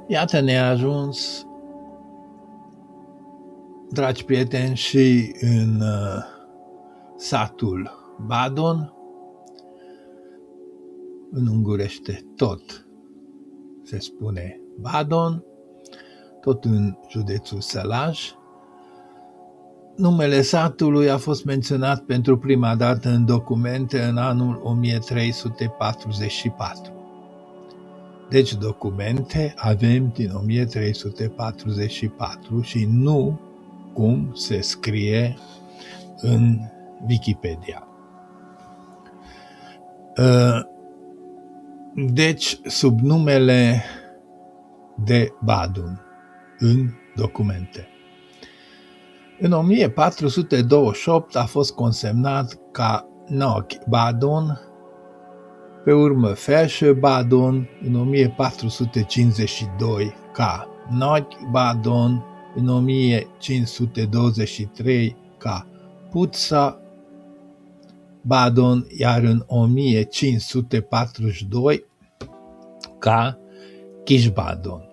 Iată ne-a ajuns, dragi prieteni, și în satul Badon, în ungurește tot se spune Badon, tot în județul Sălaj. Numele satului a fost menționat pentru prima dată în documente în anul 1344. Deci documente avem din 1344 și nu cum se scrie în Wikipedia. Deci sub numele de Badun în documente. În 1428 a fost consemnat ca Nog Badon, pe urmă Feșe Badon, în 1452 ca Nog Badon, în 1523 ca Puța Badon, iar în 1542 ca Kișbadon,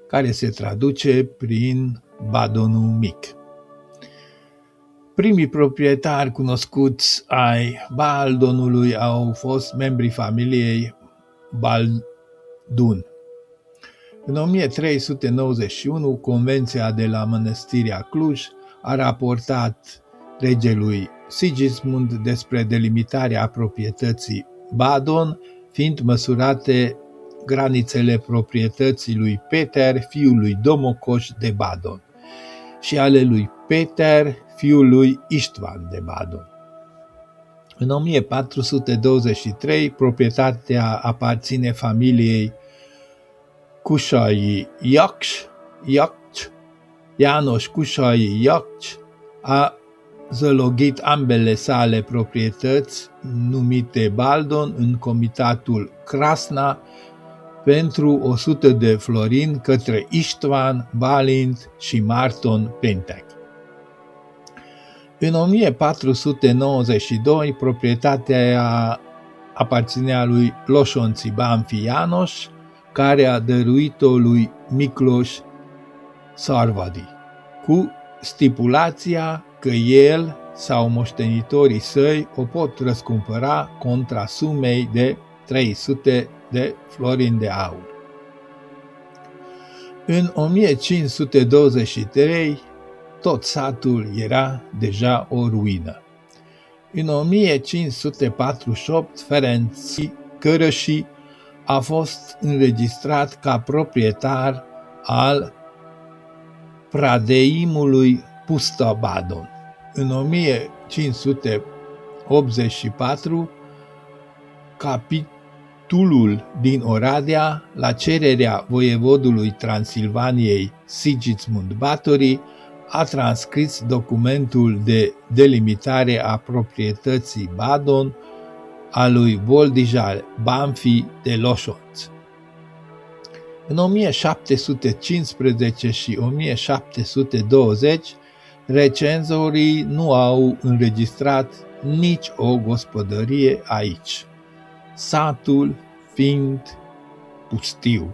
care se traduce prin Badonul mic. Primii proprietari cunoscuți ai Baldonului au fost membrii familiei Baldun. În 1391, Convenția de la Mănăstirea Cluj a raportat regelui Sigismund despre delimitarea proprietății Badon, fiind măsurate granițele proprietății lui Peter, fiul lui Domocoș de Badon, și ale lui Peter, fiul lui Istvan de Badon. În 1423, proprietatea aparține familiei Kușai Iacci. János Kușai Iacci a zălogit ambele sale proprietăți, numite Baldon, în comitatul Krasna, pentru 100 de florini către Istvan, Balint și Marton Pentec. În 1492, proprietatea aparținea lui Loșonții Banfi János, care a dăruit-o lui Miklos Sarvadi, cu stipulația că el sau moștenitorii săi o pot răscumpăra contra sumei de 300 de florini de aur. În 1523, tot satul era deja o ruină. În 1548, Ferenc Cărăși a fost înregistrat ca proprietar al pradeimului Pusta Badon. În 1584, capitulul din Oradea, la cererea voievodului Transilvaniei Sigismund Báthory, a transcris documentul de delimitare a proprietății Badon a lui Boldizsár Banfi de Loșonț. În 1715 și 1720, recenzorii nu au înregistrat nici o gospodărie aici, satul fiind pustiu.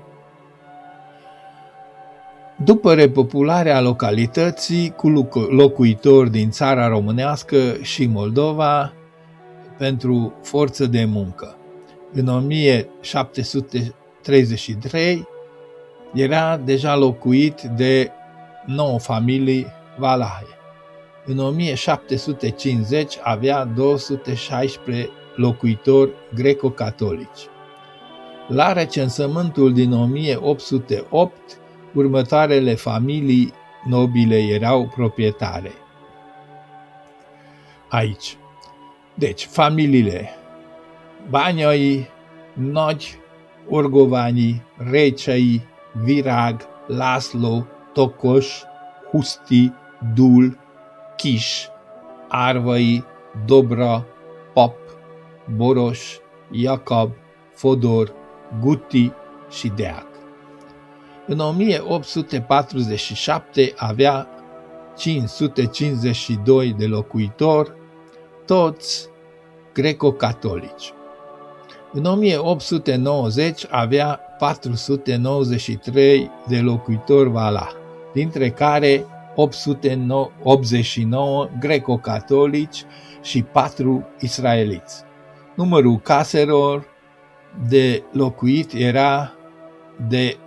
După repopularea localității cu locuitori din țara românească și Moldova pentru forță de muncă, în 1733 era deja locuit de 9 familii valahe. În 1750 avea 216 locuitori greco-catolici. La recensământul din 1808, următoarele familii nobile erau proprietare aici. Deci, familiile Bányai, Nagy, Orgoványi, Récsei, Virág, László, Tokos, Huszti, Dul, Kis, Árvai, Dobra, Pap, Boros, Jakab, Fodor, Guti și Deac. În 1847 avea 552 de locuitori, toți greco-catolici. În 1890 avea 493 de locuitori va la, dintre care 889 greco-catolici și 4 israeliți. Numărul caselor de locuit era de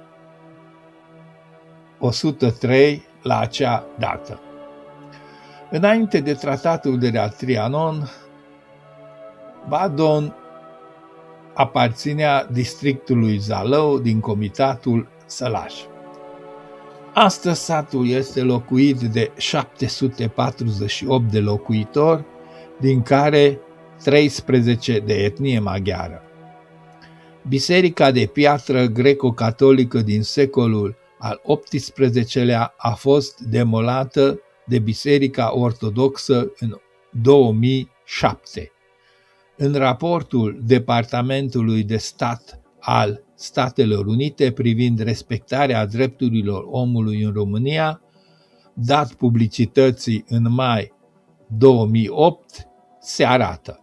103 la acea dată. Înainte de tratatul de la Trianon, Badon aparținea districtului Zalău din comitatul Sălaș. Astăzi satul este locuit de 748 de locuitori, din care 13 de etnie maghiară. Biserica de piatră greco-catolică din secolul al XVIII-lea a fost demolată de Biserica Ortodoxă în 2007. În raportul Departamentului de Stat al Statelor Unite privind respectarea drepturilor omului în România, dat publicității în mai 2008, se arată: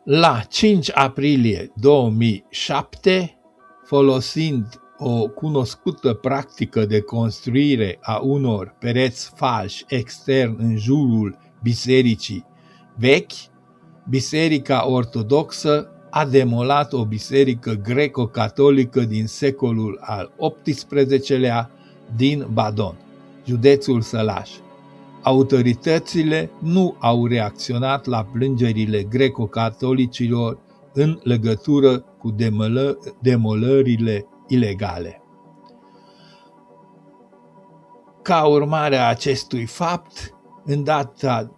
la 5 aprilie 2007, folosind o cunoscută practică de construire a unor pereți falși extern în jurul bisericii vechi, Biserica Ortodoxă a demolat o biserică greco-catolică din secolul al XVIII-lea din Badon, județul Sălaș. Autoritățile nu au reacționat la plângerile greco-catolicilor în legătură cu demolările ilegale. Ca urmare a acestui fapt, în data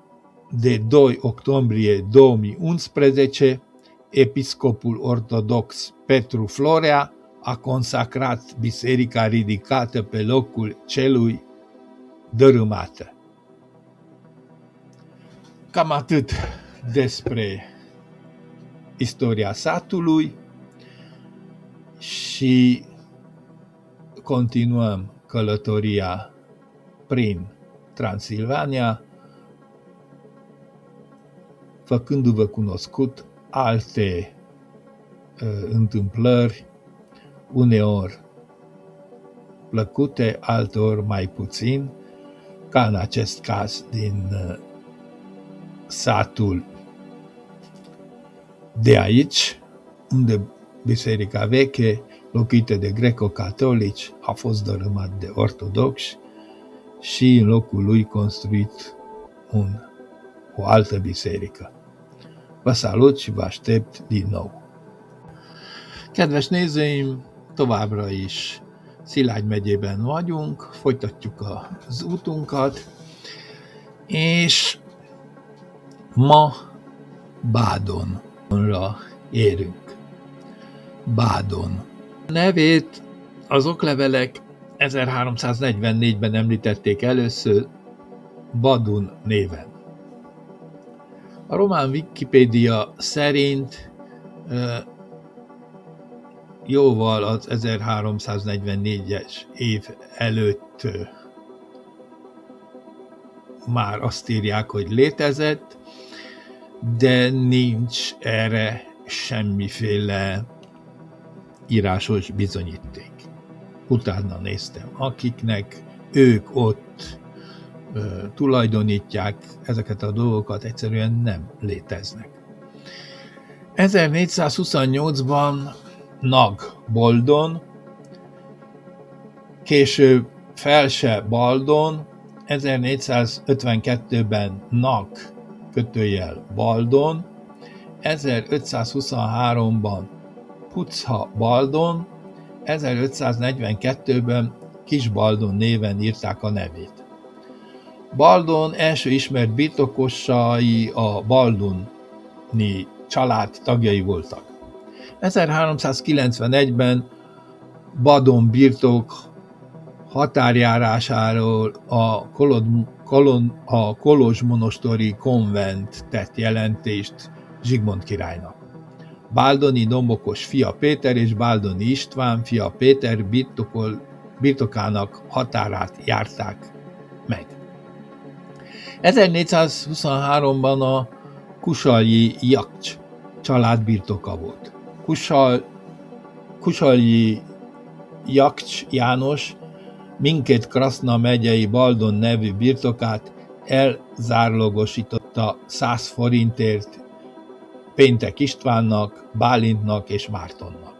de 2 octombrie 2011, episcopul ortodox Petru Florea a consacrat biserica ridicată pe locul celui dărâmată. Cam atât despre istoria satului și continuăm călătoria prin Transilvania, făcându-vă cunoscut alte întâmplări, uneori plăcute, alteori mai puțin, ca în acest caz din satul de aici, unde biserica veche, locuită de greco-catolici, a fost dărâmat de ortodoxi și în locul lui construit o altă biserică. Vă salut și vă aștept din nou. Kedves nézőim, továbbra is Szilágy megyében vagyunk, folytatjuk az útunkat, és ma Bádonra érünk. Bádon nevét az oklevelek 1344-ben említették először Badun néven. A román Wikipédia szerint jóval az 1344-es év előtt már azt írják, hogy létezett, de nincs erre semmiféle írásos bizonyíték. Utána néztem, akiknek ők ott tulajdonítják ezeket a dolgokat, egyszerűen nem léteznek. 1428-ban Nag Boldon, később Felse Baldon, 1452-ben Nag Baldon, 1523-ban Pucha Baldon, 1542-ben Kis Baldon néven írták a nevét. Baldon első ismert birtokosai a baldoni család tagjai voltak. 1391-ben Badon birtok határjárásáról a kolozsmonostori konvent tett jelentést Zsigmond királynak. Baldoni Dombokos fia Péter és Baldoni István fia Péter birtokának határát járták meg. 1423-ban a kusalyi Jakcs család birtoka volt. Kusalyi Jakcs János mindkét Kraszna megyei Baldon nevű birtokát elzárlogosította 100 forintért Péntek Istvánnak, Bálintnak és Mártonnak.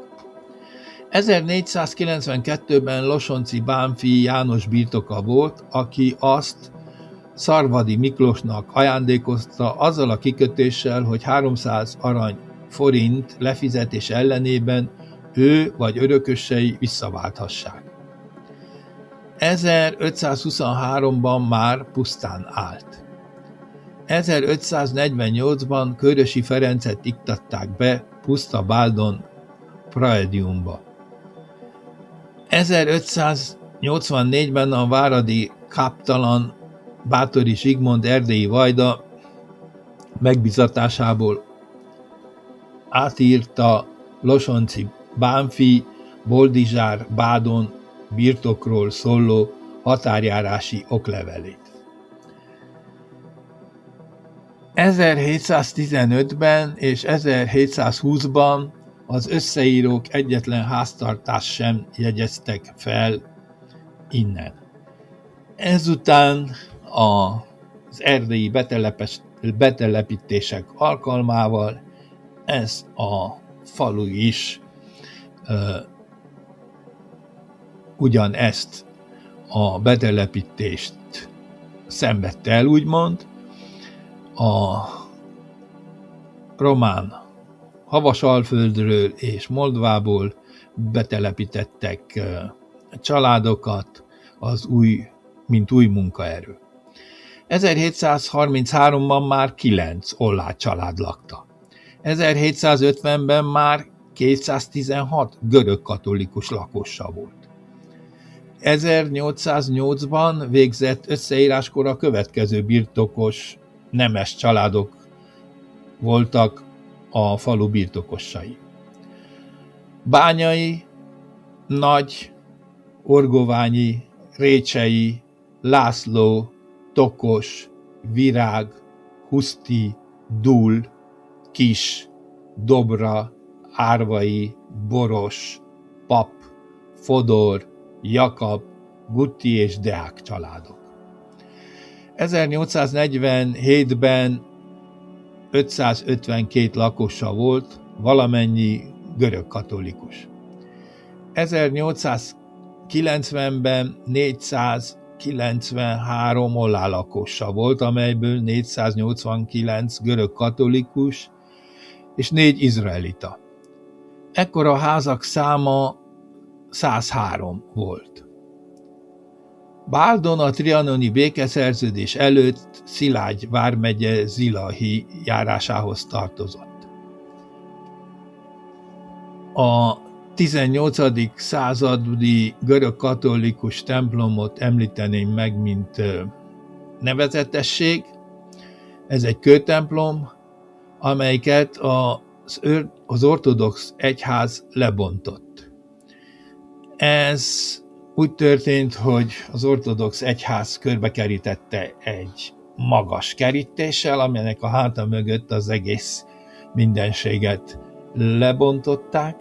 1492-ben Losonczy Bánffy János birtoka volt, aki azt Szarvady Miklósnak ajándékozta azzal a kikötéssel, hogy 300 arany forint lefizetés ellenében ő vagy örökösei visszaválthassák. 1523-ban már pusztán állt. 1548-ban Körösi Ferencet iktatták be Puszta Báldon praediumba. 1584-ben a váradi káptalan Báthori Zsigmond erdélyi vajda megbízatásából átírta Losonczy Bánffy Boldizsár Bádon birtokról szóló határjárási oklevelét. 1715-ben és 1720-ban az összeírók egyetlen háztartást sem jegyeztek fel innen. Ezután az erdélyi betelepítések alkalmával ez a falu is ugyanezt a betelepítést szenvedte el, úgymond. A román Havasalföldről és Moldvából betelepítettek családokat, mint új munkaerő. 1733-ban már 9 ollát család lakta. 1750-ben már 216 görög-katolikus lakossa volt. 1808-ban végzett összeíráskor a következő birtokos nemes családok voltak a falu birtokosai: Bányai, Nagy, Orgoványi, Récsei, László, Tokos, Virág, Huszti, Dul, Kis, Dobra, Árvai, Boros, Pap, Fodor, Jakab, Gutti és Deák családok. 1847-ben 552 lakosa volt, valamennyi görög-katolikus. 1890-ben 493 ollálakosa volt, amelyből 489 görög-katolikus és 4 izraelita. Ekkor a házak száma 103 volt. Báldon a trianoni békeszerződés előtt Szilágy vármegye Zilahi járásához tartozott. A 18. századi görög-katolikus templomot említeném meg, mint nevezetesség. Ez egy kőtemplom, amelyiket az ortodox egyház lebontott. Ez úgy történt, hogy az ortodox egyház körbekerítette egy magas kerítéssel, aminek a háta mögött az egész mindenséget lebontották.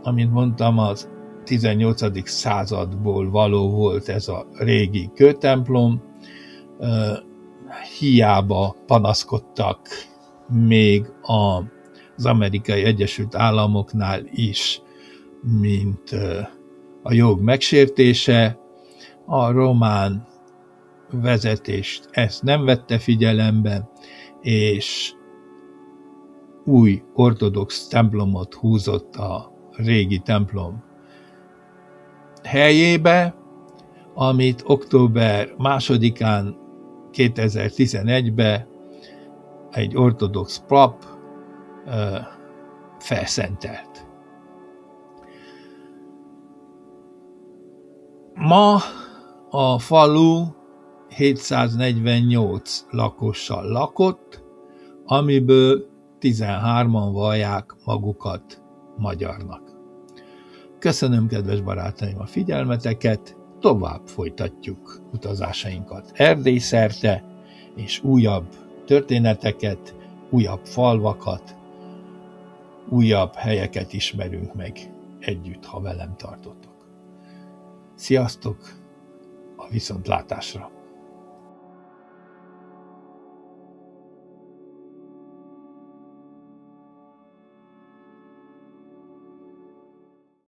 Amint mondtam, az 18. századból való volt ez a régi kőtemplom. Hiába panaszkodtak még az Amerikai Egyesült Államoknál is, mint a jog megsértése. A román vezetést ezt nem vette figyelembe, és új ortodox templomot húzott a régi templom helyébe, amit október 2-án 2011-ben egy ortodox pap felszentelt. Ma a falu 748 lakossal lakott, amiből 13-an vallják magukat magyarnak. Köszönöm, kedves barátaim, a figyelmeteket, tovább folytatjuk utazásainkat Erdély szerte, és újabb történeteket, újabb falvakat, újabb helyeket ismerünk meg együtt, ha velem tartotok. Sziasztok, a viszontlátásra!